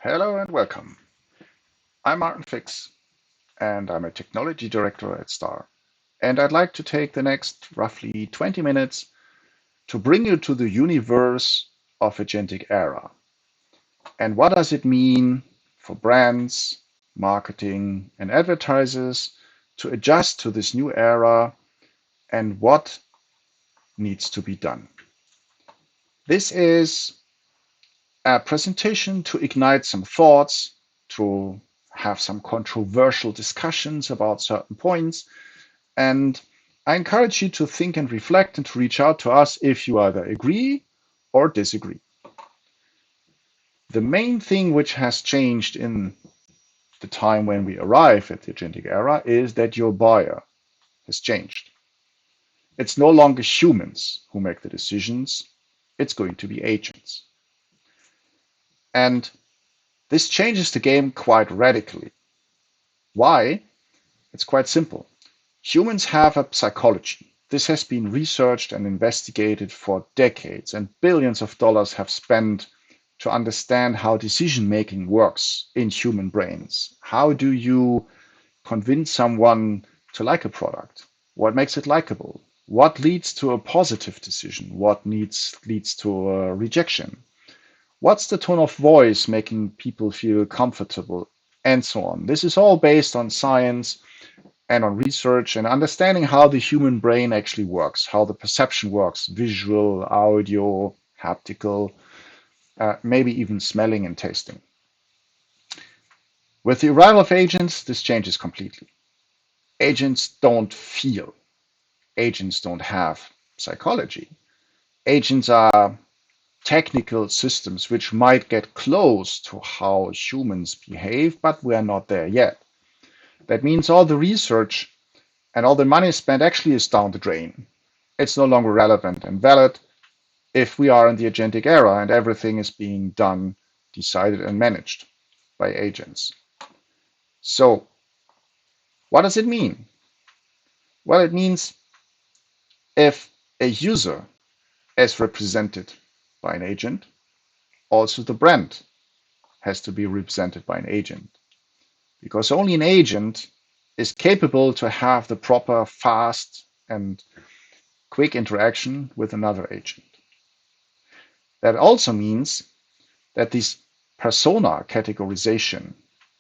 Hello and welcome. I'm Martin Fix, and I'm a technology director at Star. And I'd like to take the next roughly 20 minutes to bring you to the universe of agentic era. And what does it mean for brands, marketing, and advertisers to adjust to this new era and what needs to be done? This is a presentation to ignite some thoughts, to have some controversial discussions about certain points. And I encourage you to think and reflect and to reach out to us if you either agree or disagree. The main thing which has changed in the time when we arrive at the agentic era is that your buyer has changed. It's no longer humans who make the decisions, it's going to be agents. And this changes the game quite radically. Why? It's quite simple. Humans have a psychology. This has been researched and investigated for decades, and billions of dollars have spent to understand how decision-making works in human brains. How do you convince someone to like a product? What makes it likable? What leads to a positive decision? What leads to a rejection? What's the tone of voice making people feel comfortable? And so on. This is all based on science and on research and understanding how the human brain actually works, how the perception works, visual, audio, haptical, maybe even smelling and tasting. With the arrival of agents, this changes completely. Agents don't feel. Agents don't have psychology. Agents are technical systems which might get close to how humans behave, but we are not there yet. That means all the research and all the money spent actually is down the drain. It's no longer relevant and valid if we are in the agentic era and everything is being done, decided, and managed by agents. So, what does it mean? Well, it means if a user is represented by an agent, also the brand has to be represented by an agent. Because only an agent is capable to have the proper, fast, and quick interaction with another agent. That also means that this persona categorization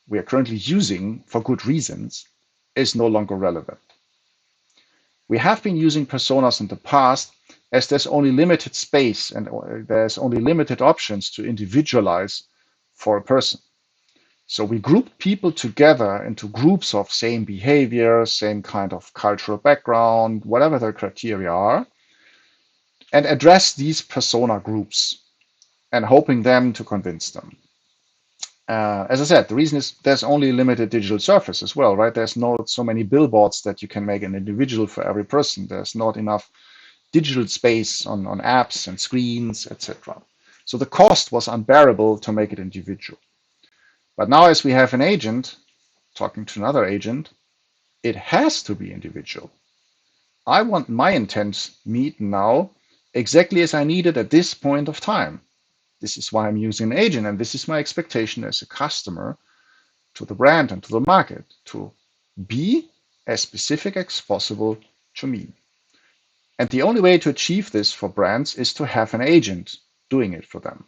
we are currently using for good reasons is no longer relevant. We have been using personas in the past as there's only limited space and there's only limited options to individualize for a person. So we group people together into groups of same behavior, same kind of cultural background, whatever their criteria are, and address these persona groups and hoping them to convince them. As I said, the reason is there's only limited digital surface as well, right? There's not so many billboards that you can make an individual for every person. There's not enough digital space on apps and screens, etc. So the cost was unbearable to make it individual. But now as we have an agent talking to another agent, it has to be individual. I want my intent meet now exactly as I need it at this point of time. This is why I'm using an agent, and this is my expectation as a customer to the brand and to the market to be as specific as possible to me. And the only way to achieve this for brands is to have an agent doing it for them.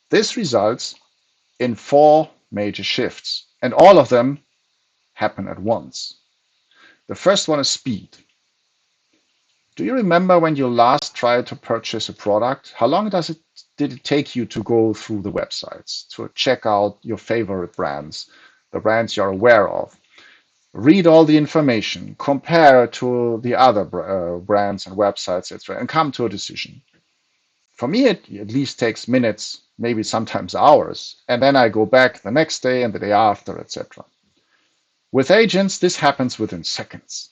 This results in 4 major shifts, and all of them happen at once. The first one is speed. Do you remember when you last tried to purchase a product? How long did it take you to go through the websites, to check out your favorite brands, the brands you're aware of, read all the information, compare to the other brands and websites, etc., and come to a decision? For me, it at least takes minutes, maybe sometimes hours, and then I go back the next day and the day after, etc. With agents, this happens within seconds,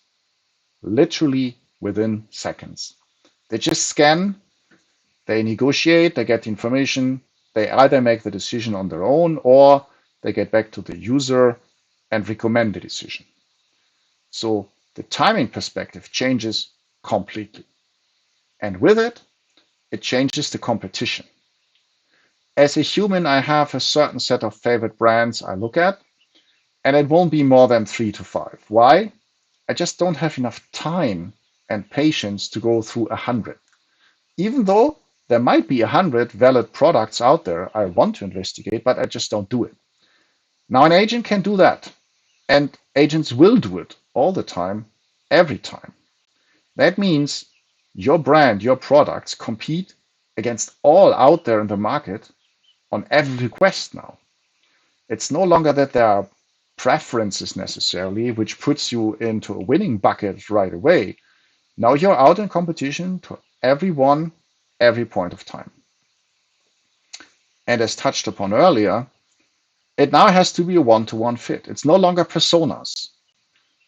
literally within seconds. They just scan, they negotiate, they get the information, they either make the decision on their own or they get back to the user and recommend the decision. So the timing perspective changes completely. And with it, it changes the competition. As a human, I have a certain set of favorite brands I look at, and it won't be more than 3 to 5. Why? I just don't have enough time and patience to go through 100. Even though there might be 100 valid products out there I want to investigate, but I just don't do it. Now, an agent can do that, and agents will do it all the time, every time. That means your brand, your products compete against all out there in the market on every request now. It's no longer that there are preferences necessarily, which puts you into a winning bucket right away. Now you're out in competition to everyone, every point of time. And as touched upon earlier, it now has to be a one-to-one fit. It's no longer personas.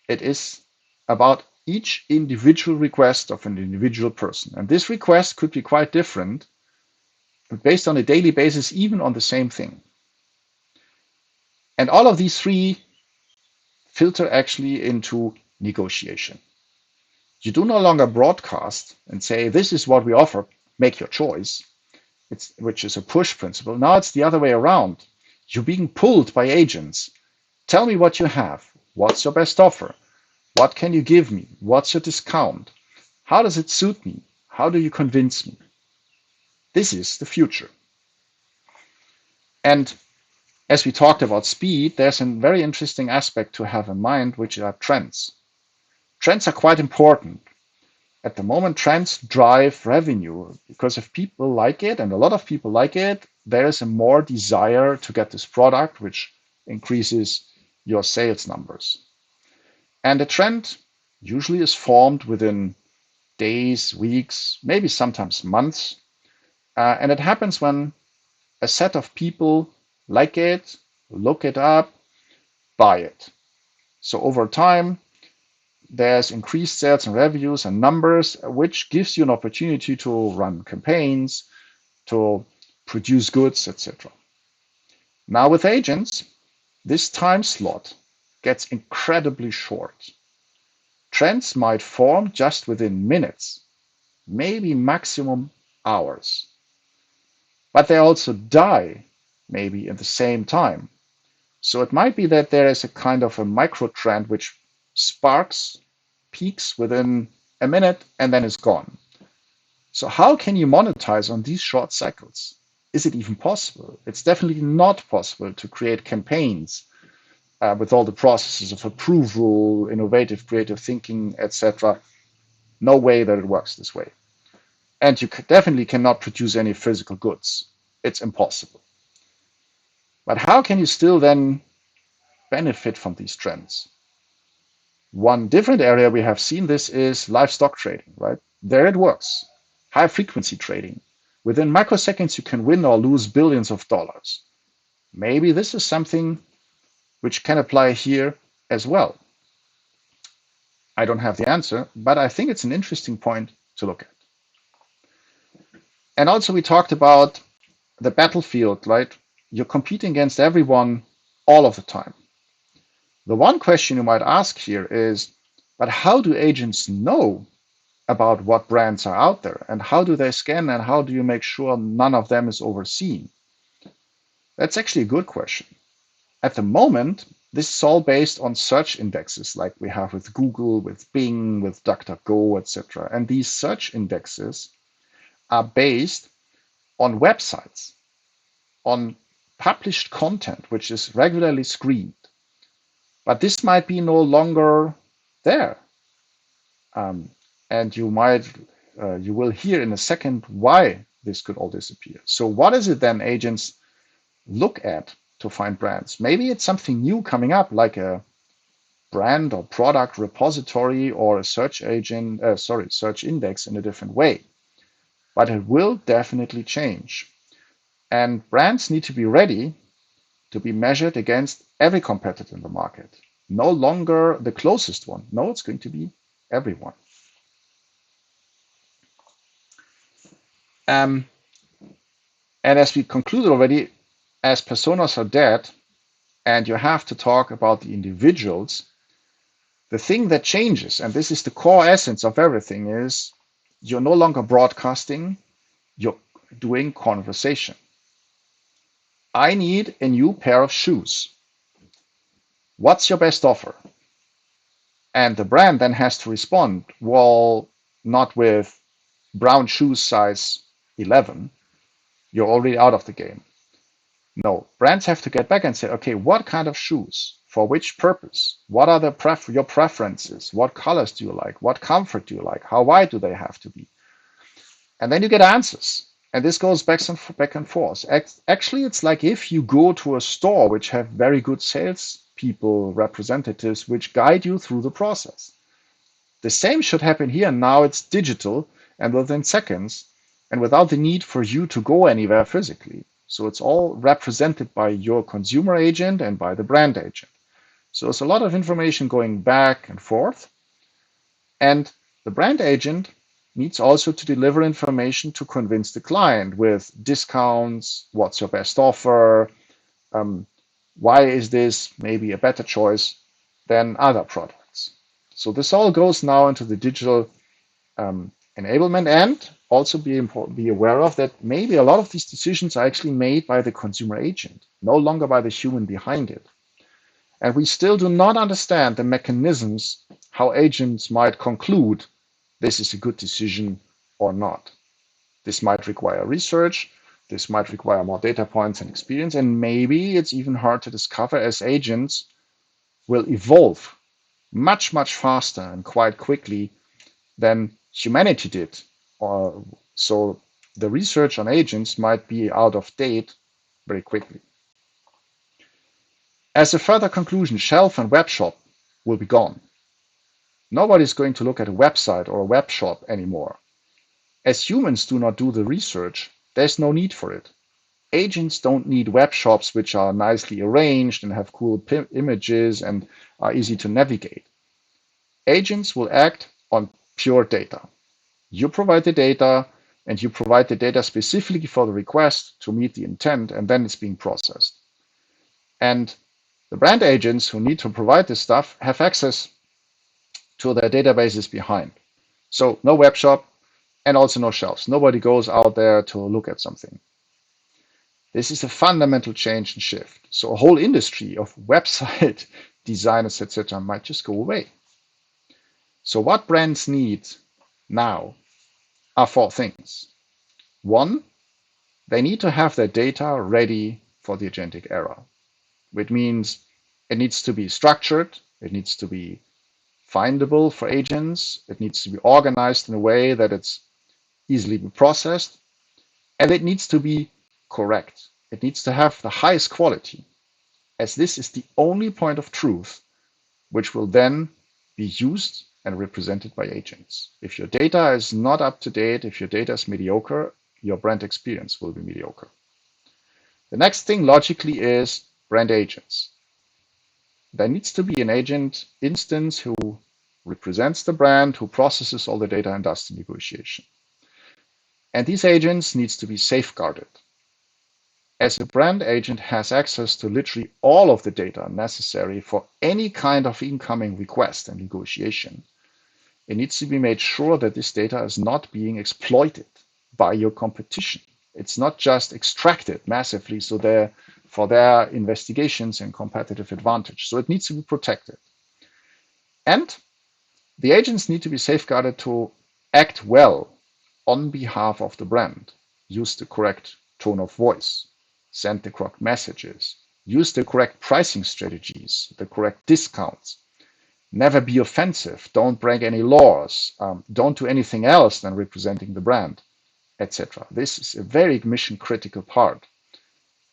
It is about each individual request of an individual person. And this request could be quite different, but based on a daily basis, even on the same thing. And all of these three filter actually into negotiation. You do no longer broadcast and say, this is what we offer, make your choice, which is a push principle. Now it's the other way around. You're being pulled by agents. Tell me what you have. What's your best offer? What can you give me? What's your discount? How does it suit me? How do you convince me? This is the future. And as we talked about speed, there's a very interesting aspect to have in mind, which are trends. Trends are quite important. At the moment, trends drive revenue because if people like it, and a lot of people like it, there is a more desire to get this product, which increases your sales numbers. And a trend usually is formed within days, weeks, maybe sometimes months. And it happens when a set of people like it, look it up, buy it. So over time, there's increased sales and revenues and numbers, which gives you an opportunity to run campaigns, to produce goods, etc. Now with agents, this time slot gets incredibly short. Trends might form just within minutes, maybe maximum hours. But they also die maybe in the same time. So it might be that there is a kind of a micro trend which sparks, peaks within a minute, and then is gone. So how can you monetize on these short cycles? Is it even possible? It's definitely not possible to create campaigns with all the processes of approval, innovative, creative thinking, etc. No way that it works this way. And you definitely cannot produce any physical goods. It's impossible. But how can you still then benefit from these trends? One different area we have seen this is livestock trading, right? There it works. High frequency trading. Within microseconds, you can win or lose billions of dollars. Maybe this is something which can apply here as well. I don't have the answer, but I think it's an interesting point to look at. And also we talked about the battlefield, right? You're competing against everyone all of the time. The one question you might ask here is, but how do agents know about what brands are out there? And how do they scan and how do you make sure none of them is overseen? That's actually a good question. At the moment, this is all based on search indexes like we have with Google, with Bing, with DuckDuckGo, etc. And these search indexes are based on websites, on published content, which is regularly screened. But this might be no longer there. And you will hear in a second why this could all disappear. So what is it then agents look at to find brands? Maybe it's something new coming up, like a brand or product repository or a search index in a different way. But it will definitely change. And brands need to be ready to be measured against every competitor in the market. No longer the closest one. No, it's going to be everyone. And as we concluded already, as personas are dead and you have to talk about the individuals, the thing that changes, and this is the core essence of everything, is you're no longer broadcasting, you're doing conversation. I need a new pair of shoes. What's your best offer? And the brand then has to respond, well, not with brown shoes size 11. You're already out of the game. No, brands have to get back and say, okay, what kind of shoes? For which purpose? What are your preferences? What colors do you like? What comfort do you like? How wide do they have to be? And then you get answers. And this goes back and forth. Actually, it's like if you go to a store which have very good sales people, representatives, which guide you through the process. The same should happen here. Now it's digital and within seconds and without the need for you to go anywhere physically. So it's all represented by your consumer agent and by the brand agent. So it's a lot of information going back and forth. And the brand agent needs also to deliver information to convince the client with discounts, what's your best offer, why is this maybe a better choice than other products. So this all goes now into the digital enablement, and also be aware of that maybe a lot of these decisions are actually made by the consumer agent, no longer by the human behind it. And we still do not understand the mechanisms how agents might conclude this is a good decision or not. This might require research, this might require more data points and experience, and maybe it's even hard to discover as agents will evolve much, much faster and quite quickly than humanity did. So the research on agents might be out of date very quickly. As a further conclusion, shelf and web shop will be gone. Nobody's going to look at a website or a web shop anymore. As humans do not do the research, there's no need for it. Agents don't need web shops which are nicely arranged and have cool images and are easy to navigate. Agents will act on pure data. You provide the data, and you provide the data specifically for the request to meet the intent, and then it's being processed. And the brand agents who need to provide this stuff have access to their databases behind. So no web shop and also no shelves. Nobody goes out there to look at something. This is a fundamental change and shift. So a whole industry of website designers, etc., might just go away. So what brands need now are four things. One, they need to have their data ready for the agentic era, which means it needs to be structured, it needs to be findable for agents, it needs to be organized in a way that it's easily processed, and it needs to be correct. It needs to have the highest quality, as this is the only point of truth which will then be used and represented by agents. If your data is not up to date, if your data is mediocre, your brand experience will be mediocre. The next thing logically is brand agents. There needs to be an agent instance who represents the brand, who processes all the data and does the negotiation. And these agents needs to be safeguarded. As a brand agent has access to literally all of the data necessary for any kind of incoming request and negotiation, it needs to be made sure that this data is not being exploited by your competition. It's not just extracted massively for their investigations and competitive advantage. So it needs to be protected. And the agents need to be safeguarded to act well on behalf of the brand, use the correct tone of voice, send the correct messages, use the correct pricing strategies, the correct discounts, never be offensive, don't break any laws, don't do anything else than representing the brand, etc. This is a very mission critical part,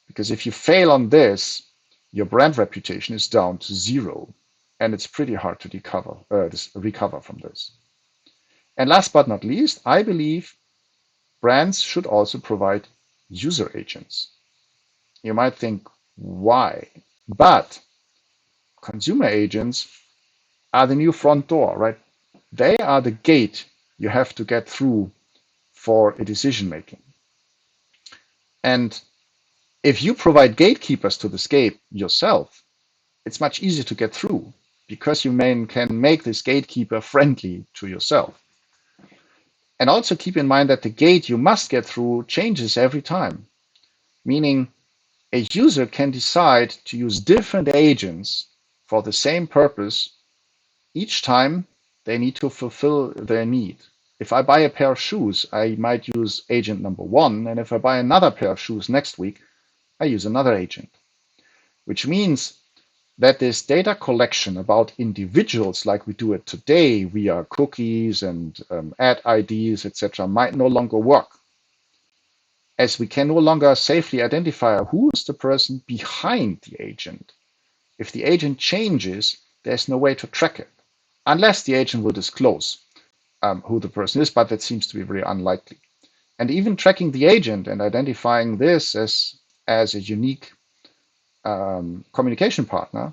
because if you fail on this, your brand reputation is down to zero, and it's pretty hard to recover from this. And last but not least, I believe brands should also provide user agents. You might think, why? But consumer agents are the new front door, right? They are the gate you have to get through for a decision making. And if you provide gatekeepers to this gate yourself, it's much easier to get through because you can make this gatekeeper friendly to yourself. And also keep in mind that the gate you must get through changes every time, meaning A user can decide to use different agents for the same purpose each time they need to fulfill their need. If I buy a pair of shoes, I might use agent number one, and if I buy another pair of shoes next week, I use another agent, which means that this data collection about individuals like we do it today via cookies and ad IDs, etc., might no longer work, as we can no longer safely identify who is the person behind the agent. If the agent changes, there's no way to track it, unless the agent will disclose who the person is, but that seems to be very unlikely. And even tracking the agent and identifying this as a unique communication partner,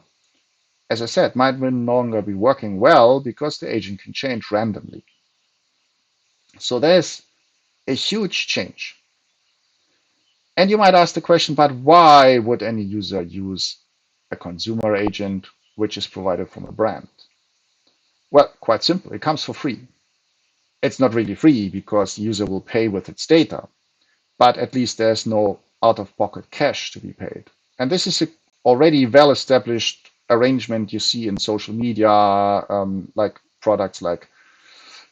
as I said, might no longer be working well because the agent can change randomly. So there's a huge change. And you might ask the question, but why would any user use a consumer agent which is provided from a brand? Well, quite simple. It comes for free. It's not really free because the user will pay with its data, but at least there's no out-of-pocket cash to be paid. And this is a already well-established arrangement you see in social media, like products like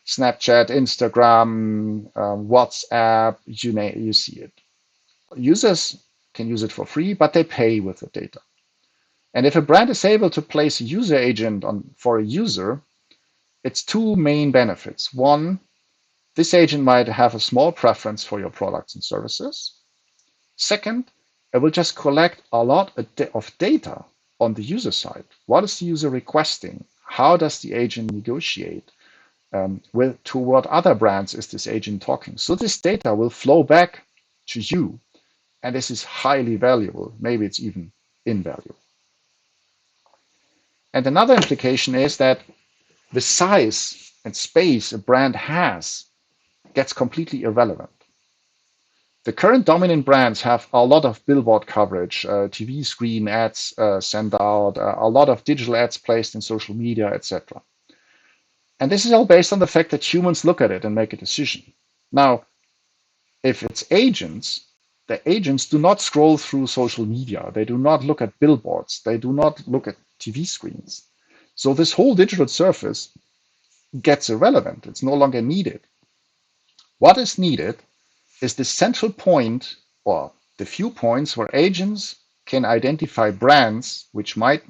Snapchat, Instagram, WhatsApp, you see it. Users can use it for free, but they pay with the data. And if a brand is able to place a user agent for a user, it's two main benefits. One, this agent might have a small preference for your products and services. Second, it will just collect a lot of data on the user side. What is the user requesting? How does the agent negotiate? To what other brands is this agent talking? So this data will flow back to you, and this is highly valuable. Maybe it's even invaluable. And another implication is that the size and space a brand has gets completely irrelevant. The current dominant brands have a lot of billboard coverage, TV screen ads sent out, a lot of digital ads placed in social media, etc. And this is all based on the fact that humans look at it and make a decision. Now, if it's agents, the agents do not scroll through social media. They do not look at billboards. They do not look at TV screens. So this whole digital surface gets irrelevant. It's no longer needed. What is needed is the central point, or the few points where agents can identify brands which might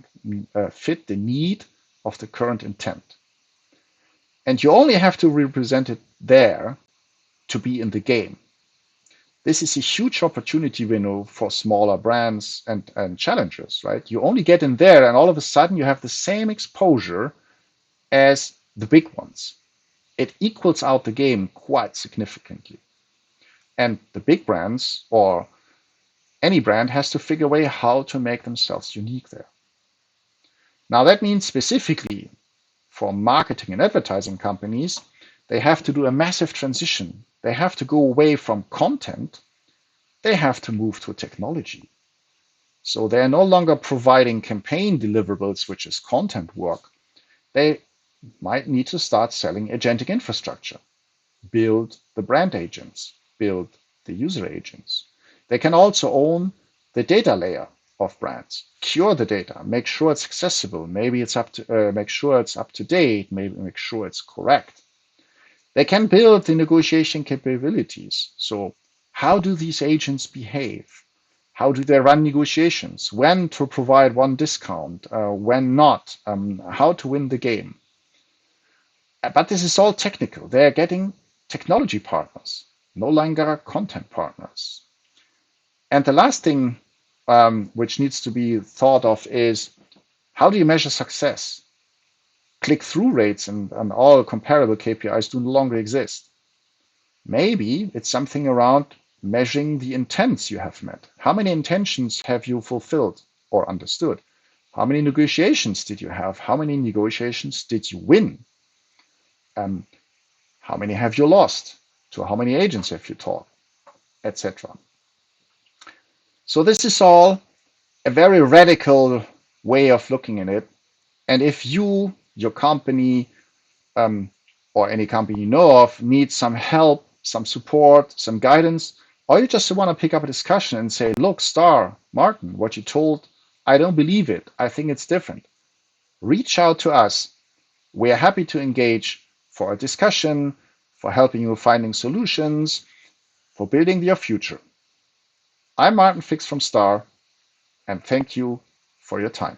fit the need of the current intent. And you only have to represent it there to be in the game. This is a huge opportunity window for smaller brands and challengers, right? You only get in there and all of a sudden you have the same exposure as the big ones. It equals out the game quite significantly. And the big brands, or any brand, has to figure a way how to make themselves unique there. Now that means specifically for marketing and advertising companies, they have to do a massive transition. They have to go away from content. They have to move to technology. So they're no longer providing campaign deliverables, which is content work. They might need to start selling agentic infrastructure, build the brand agents, build the user agents. They can also own the data layer of brands, cure the data, make sure it's accessible, maybe it's make sure it's up to date, maybe make sure it's correct. They can build the negotiation capabilities. So how do these agents behave? How do they run negotiations? When to provide one discount, when not, how to win the game. But this is all technical. They're getting technology partners, no longer content partners. And the last thing which needs to be thought of is, how do you measure success? Click-through rates and all comparable KPIs do no longer exist. Maybe it's something around measuring the intents you have met. How many intentions have you fulfilled or understood? How many negotiations did you have? How many negotiations did you win? How many have you lost? To how many agents have you talked, etc. So this is all a very radical way of looking at it. And if you, your company, or any company you know of, needs some help, some support, some guidance, or you just want to pick up a discussion and say, look, Star, Martin, what you told, I don't believe it. I think it's different. Reach out to us. We are happy to engage for a discussion, for helping you finding solutions, for building your future. I'm Martin Fix from Star, and thank you for your time.